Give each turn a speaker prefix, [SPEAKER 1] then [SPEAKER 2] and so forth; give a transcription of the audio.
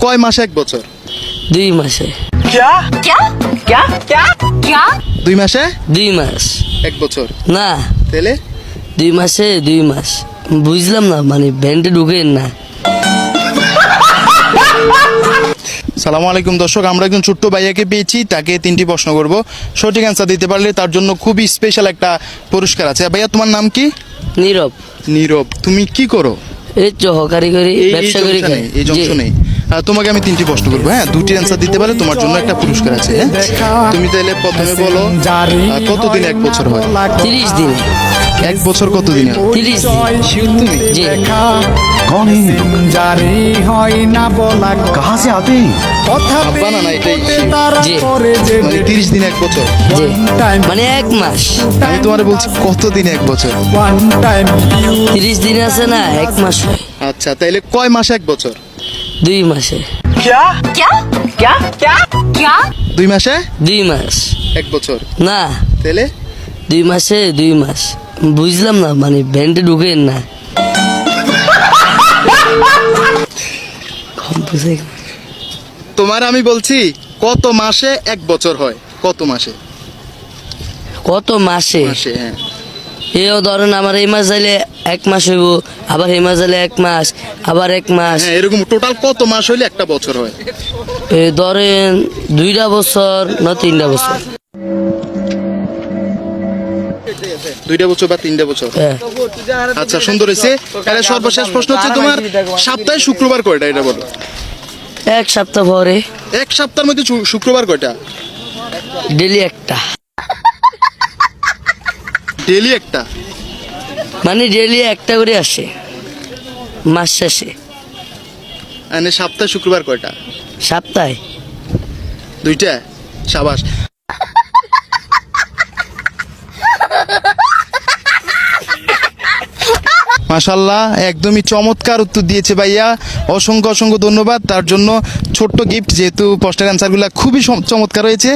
[SPEAKER 1] কয় মাসে এক বছর?
[SPEAKER 2] 2 মাসে।
[SPEAKER 3] क्या क्या क्या क्या क्या
[SPEAKER 1] 2 মাসে
[SPEAKER 2] 2 মাস
[SPEAKER 1] এক বছর।
[SPEAKER 2] না,
[SPEAKER 1] তাহলে
[SPEAKER 2] 2 মাসে 2 মাস। বুঝলাম না, মানে ব্যান্ডে ঢুকেন না।
[SPEAKER 1] সালামু আলাইকুম দর্শক, আমরা একজন ছোট্ট ভাইয়াকে পেয়েছি, তাকে 3টি প্রশ্ন করব। সঠিক অ্যান্সার দিতে পারলে তার জন্য খুবই স্পেশাল একটা পুরস্কার আছে। ভাইয়া, তোমার নাম কি?
[SPEAKER 2] নীরব।
[SPEAKER 1] নীরব। তুমি কি করো?
[SPEAKER 2] এই তো হকারি করি, ব্যবসা করি।
[SPEAKER 1] এই জংশনে তোমাকে আমি 3টি প্রশ্ন করবো। হ্যাঁ, 2টি অ্যান্সার দিতে পারলে তোমার জন্য একটা পুরস্কার আছে। হ্যাঁ, তুমি তাহলে প্রথমে বলো কতদিন এক বছর হয়?
[SPEAKER 2] 30 দিন।
[SPEAKER 1] এক বছর কত দিন হয়?
[SPEAKER 2] 30 দিন।
[SPEAKER 1] শিওর তুমি?
[SPEAKER 2] জি।
[SPEAKER 4] कौन है ये लोग?
[SPEAKER 5] জারি হয় না বলা
[SPEAKER 4] कहाँ से आते हैं?
[SPEAKER 5] কথা
[SPEAKER 1] ভাববা না, না, এটাই
[SPEAKER 5] পেতে
[SPEAKER 1] sure।
[SPEAKER 5] তারা
[SPEAKER 2] জি।
[SPEAKER 5] করে যে
[SPEAKER 1] মানে 30 দিন এক বছর?
[SPEAKER 2] জি,
[SPEAKER 5] টাইম
[SPEAKER 2] মানে 1 মাস।
[SPEAKER 1] আমি তোমার বলছি কত দিন এক বছর?
[SPEAKER 5] ওয়ান টাইম
[SPEAKER 2] 30 দিন আছে না, 1 মাস হয়।
[SPEAKER 1] আচ্ছা, তাইলে কয় মাসে এক বছর?
[SPEAKER 2] 2 মাসে।
[SPEAKER 3] क्या क्या क्या क्या क्या
[SPEAKER 1] 2 মাসে
[SPEAKER 2] 2 মাস।
[SPEAKER 1] এক বছর।
[SPEAKER 2] না,
[SPEAKER 1] তাহলে
[SPEAKER 2] 2 মাসে 2 মাস। বুঝলাম না, মানে ব্যান্ডে ঢুকেন না। বুঝে গেল।
[SPEAKER 1] তোমার আমি বলছি কত মাসে এক বছর হয়? কত মাসে?
[SPEAKER 2] কত মাসে?
[SPEAKER 1] মাসে, হ্যাঁ।
[SPEAKER 2] এও ধরেন আমার এই মাস যাইলে 1 মাস হইব, আবার এই মাস যাইলে 1 মাস, আবার 1 মাস।
[SPEAKER 1] হ্যাঁ, এরকম টোটাল কত মাস হইলে একটা বছর হয়?
[SPEAKER 2] এ ধরেন 2টা বছর না 3টা বছর।
[SPEAKER 1] 2টা বছর বা 3টা বছর?
[SPEAKER 2] হ্যাঁ।
[SPEAKER 1] আচ্ছা, সুন্দর হয়েছে। তাহলে সর্বশেষ প্রশ্ন হচ্ছে তোমার সপ্তাহে শুক্রবার কয়টা, এটা বলো।
[SPEAKER 2] 1 সপ্তাহ পরে
[SPEAKER 1] এক সপ্তাহের মধ্যে শুক্রবার কয়টা?
[SPEAKER 2] ডেলি একটা।
[SPEAKER 1] ডেলি একটা?
[SPEAKER 2] মানে ডেলি একটা করে আসে মাস শেষে।
[SPEAKER 1] মানে সপ্তাহে শুক্রবার কয়টা?
[SPEAKER 2] সপ্তাহে
[SPEAKER 1] 2টা। সাবাস। মাশাল্লাহ, একদমই চমৎকার উত্তর দিয়েছে ভাইয়া। অসংখ্য অসংখ্য ধন্যবাদ তার জন্য। ছোট্ট গিফট, যেহেতু প্রশ্নের অ্যান্সারগুলো খুবই চমৎকার হয়েছে।